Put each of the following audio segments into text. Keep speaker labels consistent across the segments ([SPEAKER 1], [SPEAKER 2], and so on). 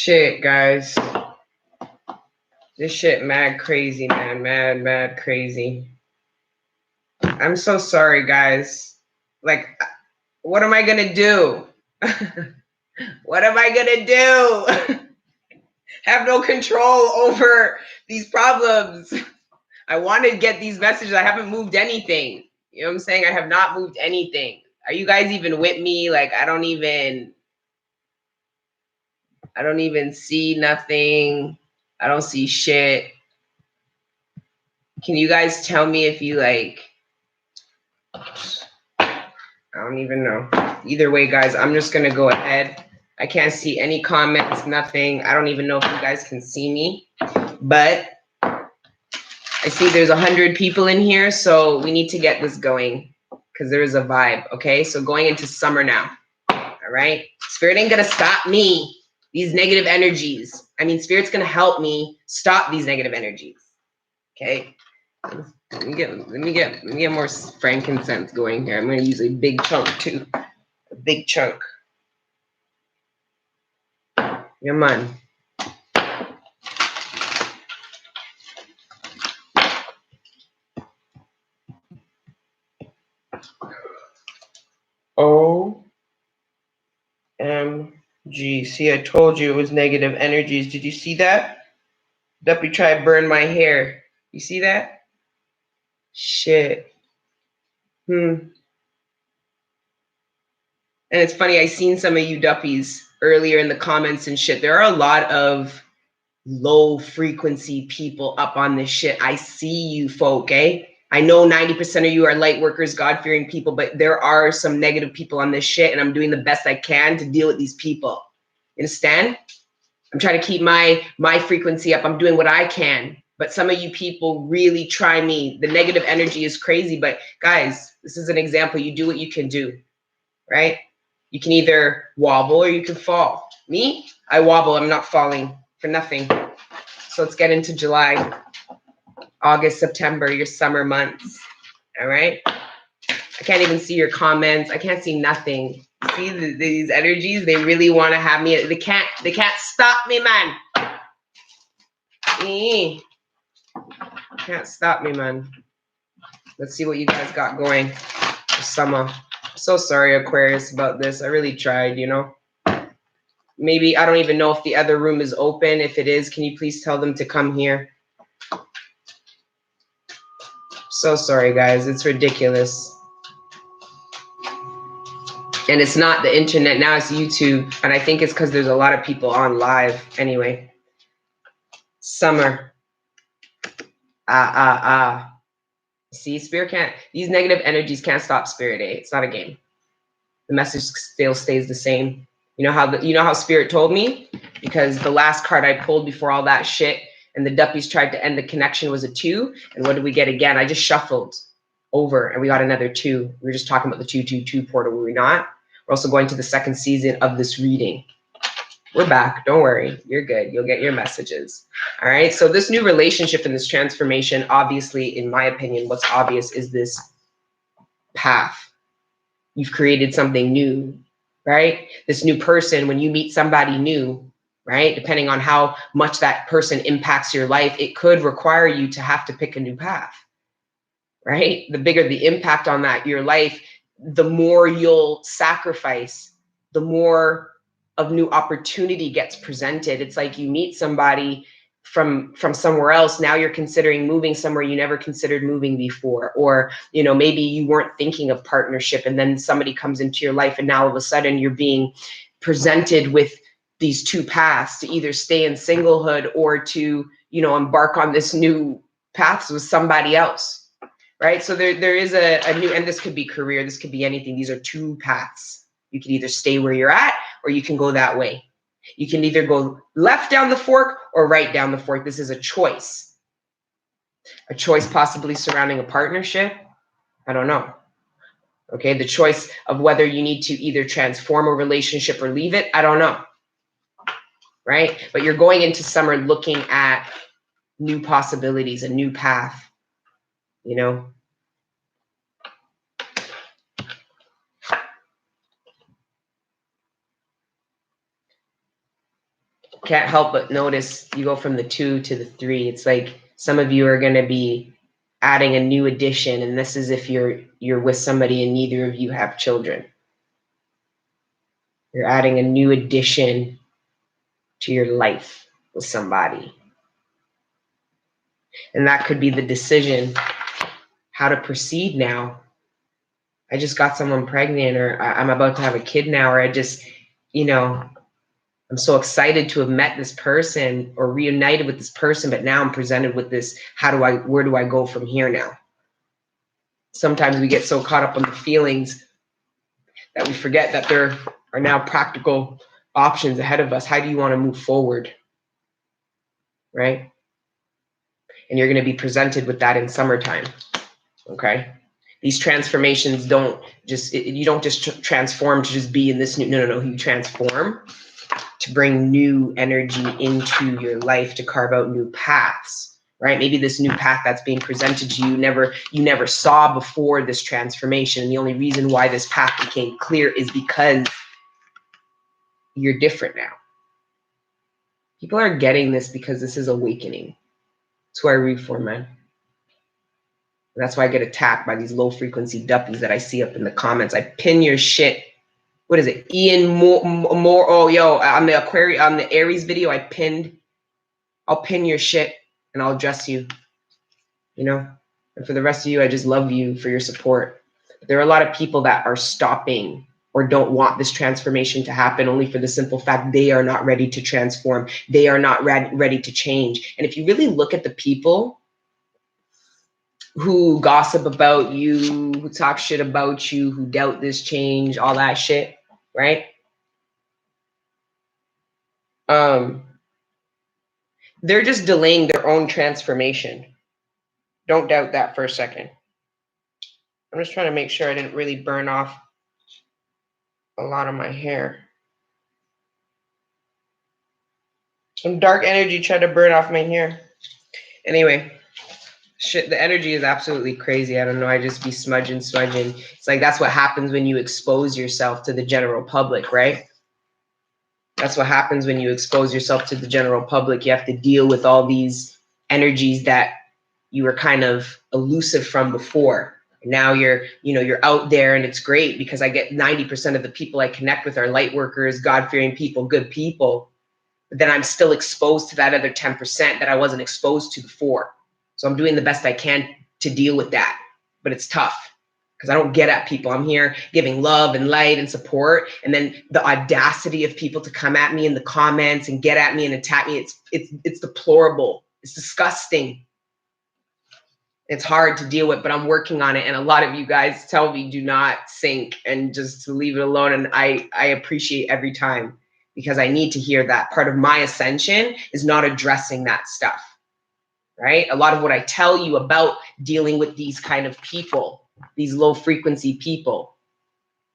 [SPEAKER 1] Shit, guys. This shit mad crazy, man. Mad crazy. I'm so sorry, guys. Like, what am I gonna do? What am I gonna do? Have no control over these problems. I want to get these messages. I haven't moved anything. You know what I'm saying? I have not moved anything. Are you guys even with me? Like, I don't even see nothing. I don't see shit. Can you guys tell me if you like, I don't even know. Either way, guys, I'm just going to go ahead. I can't see any comments, nothing. I don't even know if you guys can see me, but I see there's 100 people in here, so we need to get this going because there is a vibe, okay? So going into summer now, all right? Spirit ain't going to stop me, these negative energies. I mean, Spirit's going to help me stop these negative energies, okay? Let me get more frankincense going here. I'm going to use a big chunk too. A big chunk. Yeah, man. OMG. See, I told you it was negative energies. Did you see that? Duppy tried to burn my hair. You see that? Shit. And it's funny, I seen some of you Duppies earlier in the comments and shit. There are a lot of low frequency people up on this shit. I see you folk, eh? I know 90% of you are light workers, God-fearing people, but there are some negative people on this shit, and I'm doing the best I can to deal with these people. Understand? I'm trying to keep my frequency up. I'm doing what I can. But some of you people really try me. The negative energy is crazy, but guys, this is an example. You do what you can do, right? You can either wobble or you can fall. Me, I wobble. I'm not falling for nothing. So let's get into July, August, September, your summer months. All right. I can't even see your comments. I can't see nothing. See these energies? They really want to have me. They can't stop me, man. Can't stop me, man. Let's see what you guys got going for summer. I'm so sorry, Aquarius, about this. I really tried, you know. Maybe, I don't even know if the other room is open. If it is, can you please tell them to come here? So sorry, guys. It's ridiculous. And it's not the internet. Now it's YouTube. And I think it's because there's a lot of people on live. Anyway. Summer. See, Spirit can't, these negative energies can't stop Spirit, eh? It's not a game. The message still stays the same. You know how Spirit told me? Because the last card I pulled before all that shit and the Duppies tried to end the connection was a 2. And what did we get again? I just shuffled over and we got another 2. We were just talking about the 222 portal, were we not? We're also going to the second season of this reading. We're back. Don't worry. You're good. You'll get your messages. All right. So this new relationship and this transformation, obviously, in my opinion, what's obvious is this path. You've created something new, right? This new person, when you meet somebody new, right? Depending on how much that person impacts your life, it could require you to have to pick a new path, right? The bigger the impact on that, your life, the more you'll sacrifice, the more of new opportunity gets presented. It's like you meet somebody from somewhere else. Now you're considering moving somewhere you never considered moving before, or maybe you weren't thinking of partnership, and then somebody comes into your life, and now all of a sudden you're being presented with these two paths to either stay in singlehood or to embark on this new paths with somebody else, right? So there is a new, and this could be career, this could be anything. These are two paths. You can either stay where you're at, or you can go that way. You can either go left down the fork or right down the fork. This is a choice. A choice possibly surrounding a partnership. I don't know. Okay, the choice of whether you need to either transform a relationship or leave it. I don't know. Right? But you're going into summer looking at new possibilities, a new path, can't help but notice you go from the 2 to the 3. It's like some of you are going to be adding a new addition, and this is if you're with somebody and neither of you have children. You're adding a new addition to your life with somebody. And that could be the decision how to proceed now. I just got someone pregnant, or I'm about to have a kid now, or I just, I'm so excited to have met this person or reunited with this person, but now I'm presented with this, where do I go from here now? Sometimes we get so caught up on the feelings that we forget that there are now practical options ahead of us. How do you want to move forward? Right? And you're going to be presented with that in summertime. Okay? These transformations you don't just transform to just be in this new, no. You transform to bring new energy into your life, to carve out new paths, right? Maybe this new path that's being presented to you, you never saw before this transformation. And the only reason why this path became clear is because you're different now. People are getting this because this is awakening. That's who I read for, man. That's why I get attacked by these low frequency duppies that I see up in the comments. I pin your shit. What is it? Ian Moore. Oh, yo, on the Aquarius, on the Aries video, I'll pin your shit and I'll address you, And for the rest of you, I just love you for your support. But there are a lot of people that are stopping or don't want this transformation to happen only for the simple fact they are not ready to transform. They are not ready to change. And if you really look at the people who gossip about you, who talk shit about you, who doubt this change, all that shit, right? They're just delaying their own transformation. Don't doubt that for a second. I'm just trying to make sure I didn't really burn off a lot of my hair. Some dark energy tried to burn off my hair. Anyway, shit, the energy is absolutely crazy. I don't know. I just be smudging. It's like that's what happens when you expose yourself to the general public, right? That's what happens when you expose yourself to the general public. You have to deal with all these energies that you were kind of elusive from before. Now you're out there, and it's great because I get 90% of the people I connect with are light workers, God-fearing people, good people. But then I'm still exposed to that other 10% that I wasn't exposed to before. So I'm doing the best I can to deal with that. But it's tough because I don't get at people. I'm here giving love and light and support. And then the audacity of people to come at me in the comments and get at me and attack me, it's deplorable. It's disgusting. It's hard to deal with, but I'm working on it. And a lot of you guys tell me do not sink and just to leave it alone. And I appreciate every time because I need to hear that. Part of my ascension is not addressing that stuff, right? A lot of what I tell you about dealing with these kind of people, these low frequency people,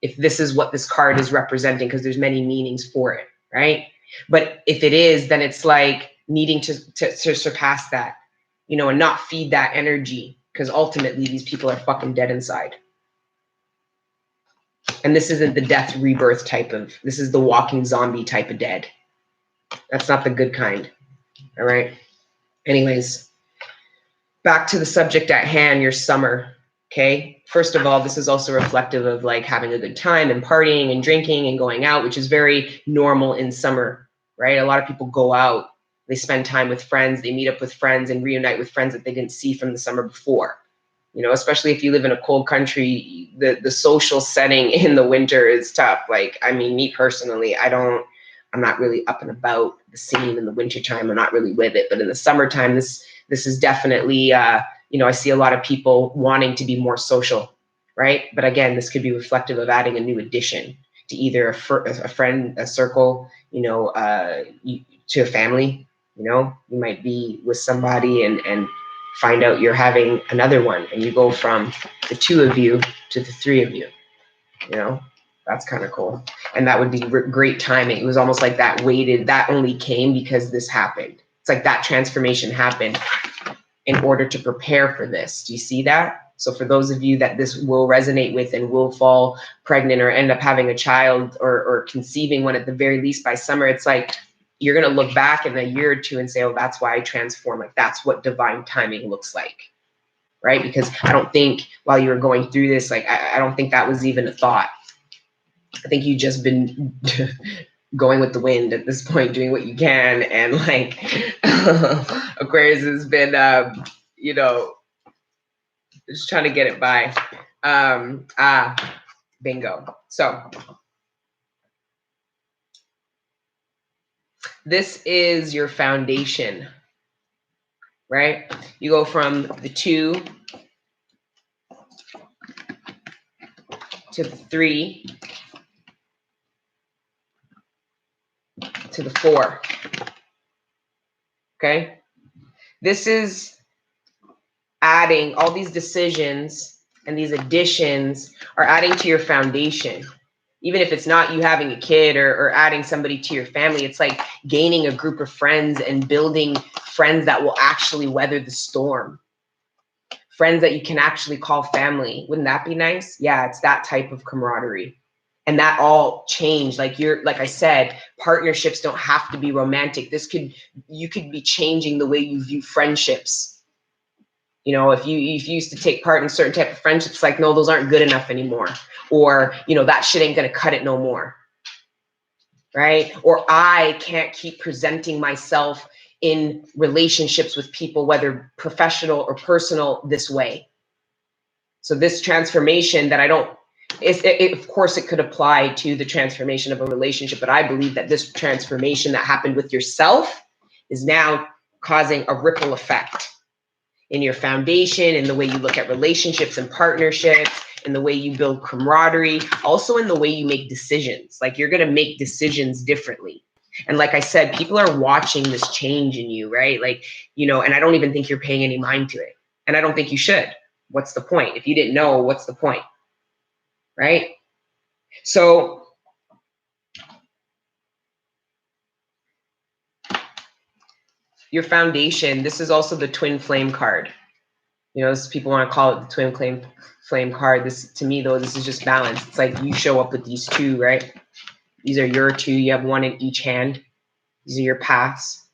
[SPEAKER 1] if this is what this card is representing, because there's many meanings for it, right? But if it is, then it's like needing to surpass that. And not feed that energy, because ultimately these people are fucking dead inside. And this isn't the death rebirth this is the walking zombie type of dead. That's not the good kind. All right. Anyways, back to the subject at hand, your summer. Okay. First of all, this is also reflective of like having a good time and partying and drinking and going out, which is very normal in summer, right? A lot of people go out. They spend time with friends, they meet up with friends and reunite with friends that they didn't see from the summer before. Especially if you live in a cold country, the social setting in the winter is tough. Like, I mean, me personally, I'm not really up and about the scene in the wintertime. I'm not really with it. But in the summertime, this is definitely, I see a lot of people wanting to be more social, right? But again, this could be reflective of adding a new addition to either a friend, a circle, to a family. You might be with somebody and find out you're having another one, and you go from the 2 of you to the 3 of you. That's kind of cool. And that would be great timing. It was almost like that only came because this happened. It's like that transformation happened in order to prepare for this. Do you see that? So for those of you that this will resonate with and will fall pregnant or end up having a child or conceiving one at the very least by summer, it's like, you're going to look back in a year or two and say, oh, that's why I transformed. Like, that's what divine timing looks like. Right? Because I don't think while you were going through this, like, I don't think that was even a thought. I think you just been going with the wind at this point, doing what you can. And like, Aquarius has been, you know, just trying to get it by. Bingo. So this is your foundation, right? You go from the 2 to the 3 to the 4. Okay? This is adding all these decisions, and these additions are adding to your foundation. Even if it's not you having a kid or adding somebody to your family, it's like gaining a group of friends and building friends that will actually weather the storm. Friends that you can actually call family. Wouldn't that be nice? Yeah, it's that type of camaraderie. And that all changed. Like I said, partnerships don't have to be romantic. You could be changing the way you view friendships. You know, if you used to take part in certain type of friendships, like, no, those aren't good enough anymore. Or, you know, that shit ain't gonna cut it no more. Right? Or I can't keep presenting myself in relationships with people, whether professional or personal, this way. So this transformation that of course it could apply to the transformation of a relationship, but I believe that this transformation that happened with yourself is now causing a ripple effect in your foundation, in the way you look at relationships and partnerships, in the way you build camaraderie, also in the way you make decisions. Like, you're going to make decisions differently. And like I said, people are watching this change in you, right? Like, you know, and I don't even think you're paying any mind to it. And I don't think you should. What's the point? If you didn't know, what's the point? Right? So your foundation, this is also the twin flame card. You know, people want to call it the twin flame card. This, to me, though, this is just balance. It's like you show up with these 2, right? These are your 2. You have 1 in each hand. These are your paths.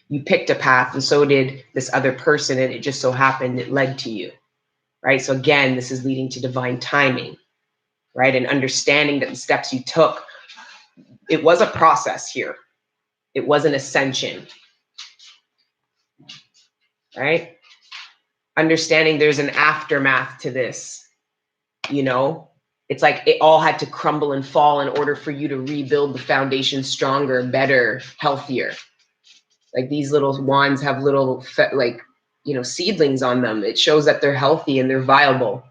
[SPEAKER 1] You picked a path, and so did this other person, and it just so happened it led to you, right? So again, this is leading to divine timing, right? And understanding that the steps you took, it was a process here. It was an ascension, right? Understanding there's an aftermath to this, you know? It's like it all had to crumble and fall in order for you to rebuild the foundation stronger, better, healthier. Like, these little wands have little, like, you know, seedlings on them. It shows that they're healthy and they're viable.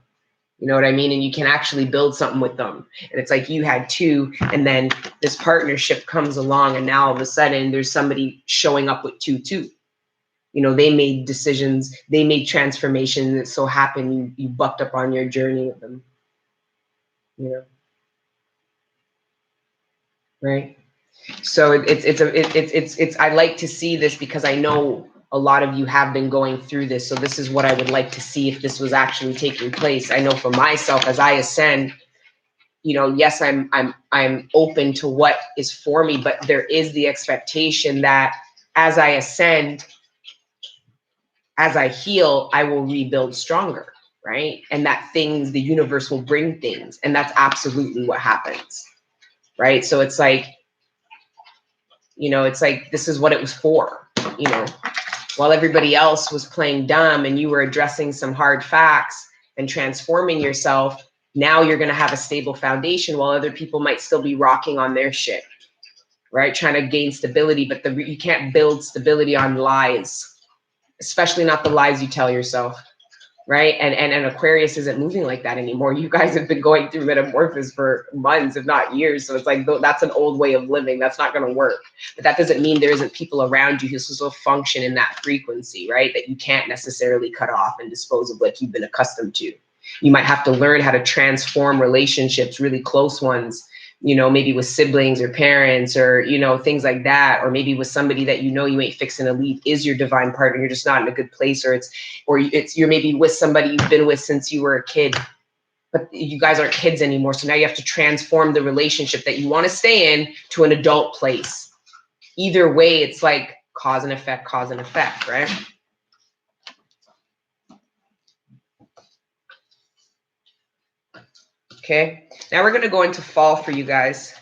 [SPEAKER 1] You know what I mean? And you can actually build something with them. And it's like you had 2, and then this partnership comes along, and now all of a sudden there's somebody showing up with 2 too. You know, they made decisions, they made transformation. That so happened you bucked up on your journey with them. You know, right? So it's I like to see this because I know a lot of you have been going through this. So this is what I would like to see if this was actually taking place. I know for myself, as I ascend, you know, yes, I'm open to what is for me, but there is the expectation that as I ascend, as I heal, I will rebuild stronger, right? And that the universe will bring things. And that's absolutely what happens, right? So it's like, you know, it's like, this is what it was for, you know, while everybody else was playing dumb and you were addressing some hard facts and transforming yourself, now you're going to have a stable foundation while other people might still be rocking on their shit, right? Trying to gain stability, but you can't build stability on lies, especially not the lies you tell yourself, right? And Aquarius isn't moving like that anymore. You guys have been going through metamorphosis for months, if not years. So it's like, that's an old way of living. That's not going to work. But that doesn't mean there isn't people around you who still function in that frequency, right? That you can't necessarily cut off and dispose of like you've been accustomed to. You might have to learn how to transform relationships, really close ones, you know, maybe with siblings or parents or, you know, things like that, or maybe with somebody that, you know, you ain't fixing to leave is your divine partner. You're just not in a good place, or you're maybe with somebody you've been with since you were a kid, but you guys aren't kids anymore. So now you have to transform the relationship that you want to stay in to an adult place, either way, it's like cause and effect, right? Okay, now we're gonna go into fall for you guys.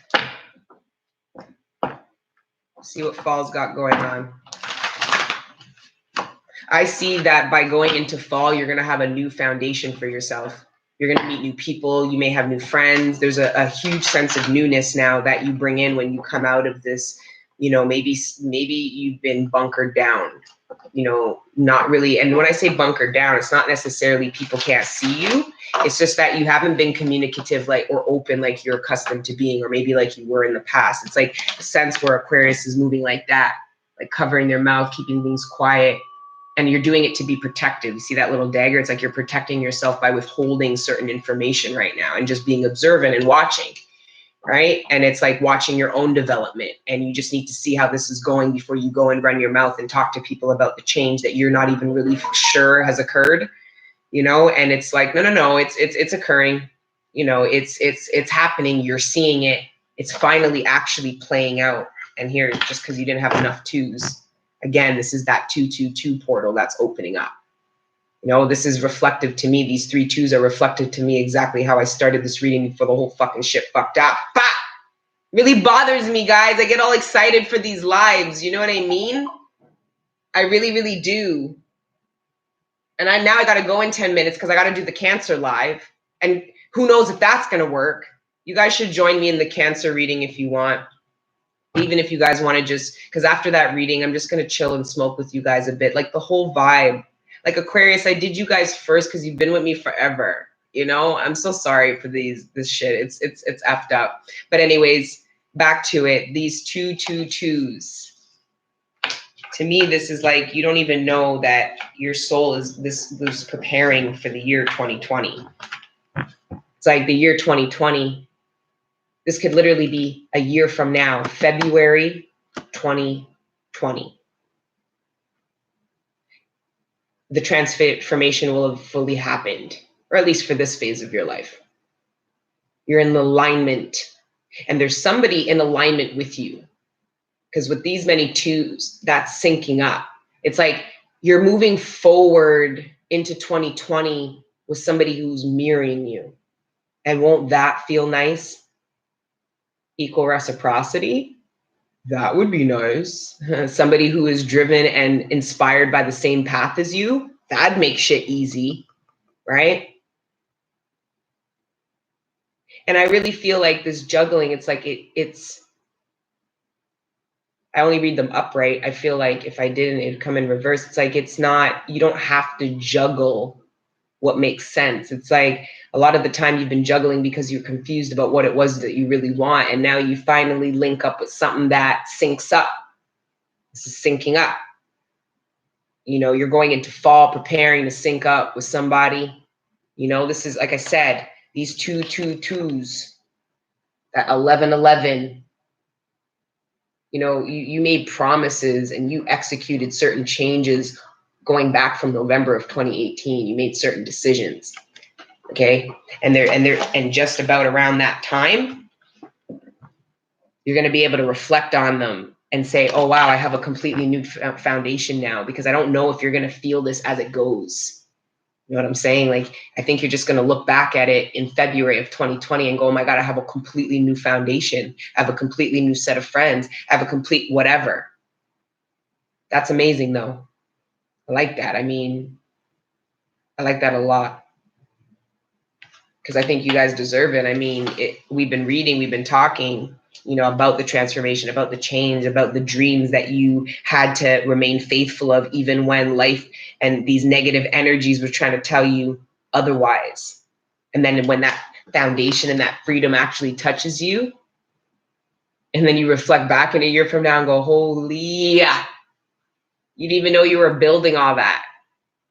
[SPEAKER 1] See what fall's got going on. I see that by going into fall, you're gonna have a new foundation for yourself. You're gonna meet new people. You may have new friends. There's a huge sense of newness now that you bring in when you come out of this. You know, maybe you've been bunkered down. You know, not really. And when I say bunkered down, it's not necessarily people can't see you. It's just that you haven't been communicative like or open like you're accustomed to being, or maybe like you were in the past. It's like a sense where Aquarius is moving like that, like covering their mouth, keeping things quiet. And you're doing it to be protective. You see that little dagger? It's like you're protecting yourself by withholding certain information right now and just being observant and watching, right? And it's like watching your own development. And you just need to see how this is going before you go and run your mouth and talk to people about the change that you're not even really sure has occurred, you know? And it's like, no, it's occurring. You know, it's happening. You're seeing it. It's finally actually playing out. And here, just because you didn't have enough twos. Again, this is that 222 portal that's opening up. You know, this is reflective to me. These 3 2s are reflective to me exactly how I started this reading before the whole fucking shit fucked up. Bah! Really bothers me, guys. I get all excited for these lives. You know what I mean? I really, really do. And I got to go in 10 minutes because I got to do the Cancer live. And who knows if that's going to work. You guys should join me in the Cancer reading if you want. Even if you guys want to just, because after that reading, I'm just going to chill and smoke with you guys a bit. Like the whole vibe. Like Aquarius, I did you guys first because you've been with me forever. You know, I'm so sorry for this shit. It's effed up. But anyways, back to it. These 222s. To me, this is like, you don't even know that your soul was preparing for the year 2020. It's like the year 2020. This could literally be a year from now, February 2020. The transformation will have fully happened, or at least for this phase of your life. You're in alignment, and there's somebody in alignment with you. Because with these many 2s, that's syncing up. It's like you're moving forward into 2020 with somebody who's mirroring you. And won't that feel nice? Equal reciprocity, that would be nice. Somebody who is driven and inspired by the same path as you, that'd make shit easy, right? And I really feel like this juggling, it's like it's I only read them upright. I feel like if I didn't, it'd come in reverse. It's like it's not, you don't have to juggle what makes sense. It's like a lot of the time you've been juggling because you're confused about what it was that you really want. And now you finally link up with something that syncs up. This is syncing up. You know, you're going into fall preparing to sync up with somebody. You know, this is, like I said, these 222s, that 1111. You know, you made promises and you executed certain changes going back from November of 2018. You made certain decisions. Okay. And just about around that time, you're going to be able to reflect on them and say, oh, wow, I have a completely new foundation now, because I don't know if you're going to feel this as it goes. You know what I'm saying? Like, I think you're just going to look back at it in February of 2020 and go, oh my God, I have a completely new foundation. I have a completely new set of friends. I have a complete whatever. That's amazing though. I like that. I mean, I like that a lot. Because I think you guys deserve it. I mean, we've been reading, we've been talking, you know, about the transformation, about the change, about the dreams that you had to remain faithful of, even when life and these negative energies were trying to tell you otherwise. And then when that foundation and that freedom actually touches you, and then you reflect back in a year from now and go, holy, yeah, you didn't even know you were building all that.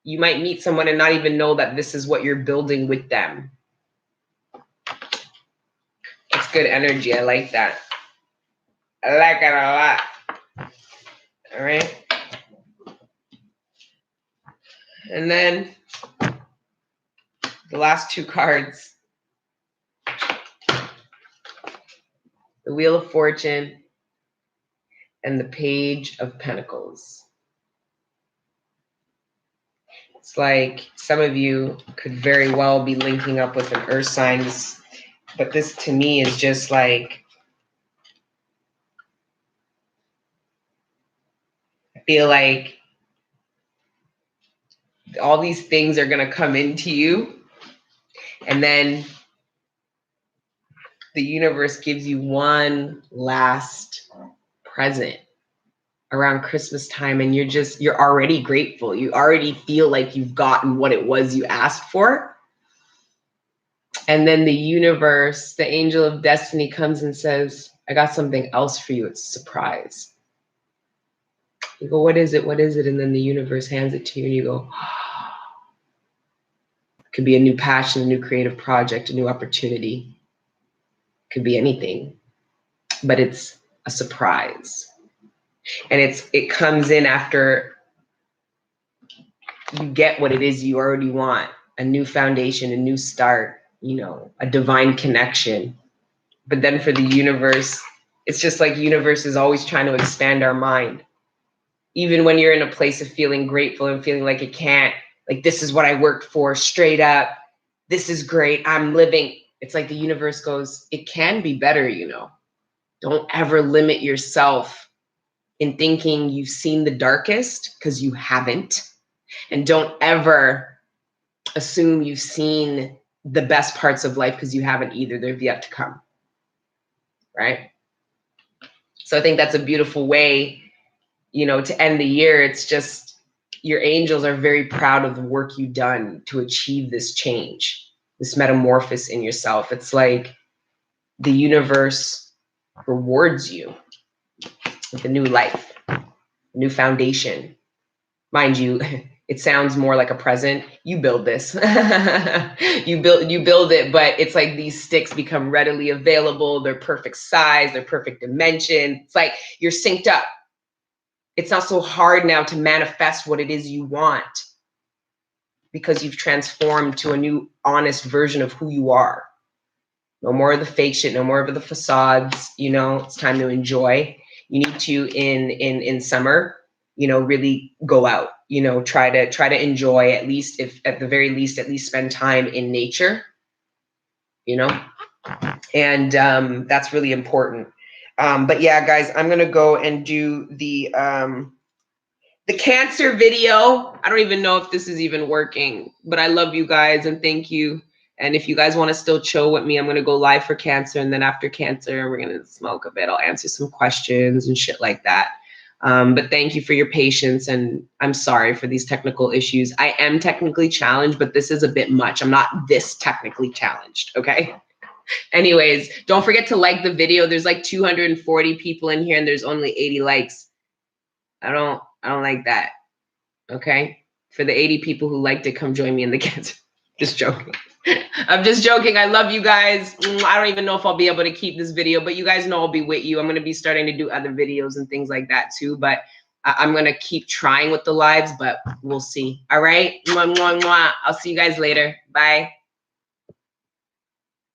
[SPEAKER 1] You might meet someone and not even know that this is what you're building with them. It's good energy. I like that. I like it a lot. All right. And then the last 2 cards. The Wheel of Fortune and the Page of Pentacles. It's like some of you could very well be linking up with an earth sign, but this to me is just like, I feel like all these things are going to come into you, and then the universe gives you one last present around Christmas time, and you're already grateful. You already feel like you've gotten what it was you asked for. And then the universe, the angel of destiny, comes and says, I got something else for you. It's a surprise. You go, what is it? What is it? And then the universe hands it to you, and you go, oh. It could be a new passion, a new creative project, a new opportunity. It could be anything, but it's a surprise. And it comes in after you get what it is you already want, a new foundation, a new start, a divine connection. But then for the universe, it's just like universe is always trying to expand our mind. Even when you're in a place of feeling grateful and feeling like it can't, like this is what I worked for, straight up, this is great, I'm living. It's like the universe goes, it can be better, Don't ever limit yourself in thinking you've seen the darkest, because you haven't. And don't ever assume you've seen the best parts of life, because you haven't either. They've yet to come. Right? So I think that's a beautiful way, to end the year. It's just your angels are very proud of the work you've done to achieve this change, this metamorphosis in yourself. It's like the universe rewards you with a new life, a new foundation. Mind you, it sounds more like a present. You build this. you build it, but it's like these sticks become readily available. They're perfect size, they're perfect dimension. It's like you're synced up. It's not so hard now to manifest what it is you want, because you've transformed to a new, honest version of who you are. No more of the fake shit, no more of the facades. It's time to enjoy. You need to, in summer, really go out, try to enjoy, at least, if at the very least, at least spend time in nature, and that's really important. But yeah, guys, I'm going to go and do the Cancer video. I don't even know if this is even working, but I love you guys and thank you. And if you guys want to still chill with me, I'm going to go live for Cancer. And then after Cancer, we're going to smoke a bit. I'll answer some questions and shit like that. But thank you for your patience. And I'm sorry for these technical issues. I am technically challenged, but this is a bit much. I'm not this technically challenged. Okay. Anyways, don't forget to like the video. There's like 240 people in here and there's only 80 likes. I don't like that. Okay. For the 80 people who liked it, come join me in the Cancer. Just joking. I'm just joking. I love you guys. I don't even know if I'll be able to keep this video, but you guys know I'll be with you. I'm going to be starting to do other videos and things like that too, but I'm going to keep trying with the lives, but we'll see. All right. Mwah, mwah, mwah. I'll see you guys later. Bye.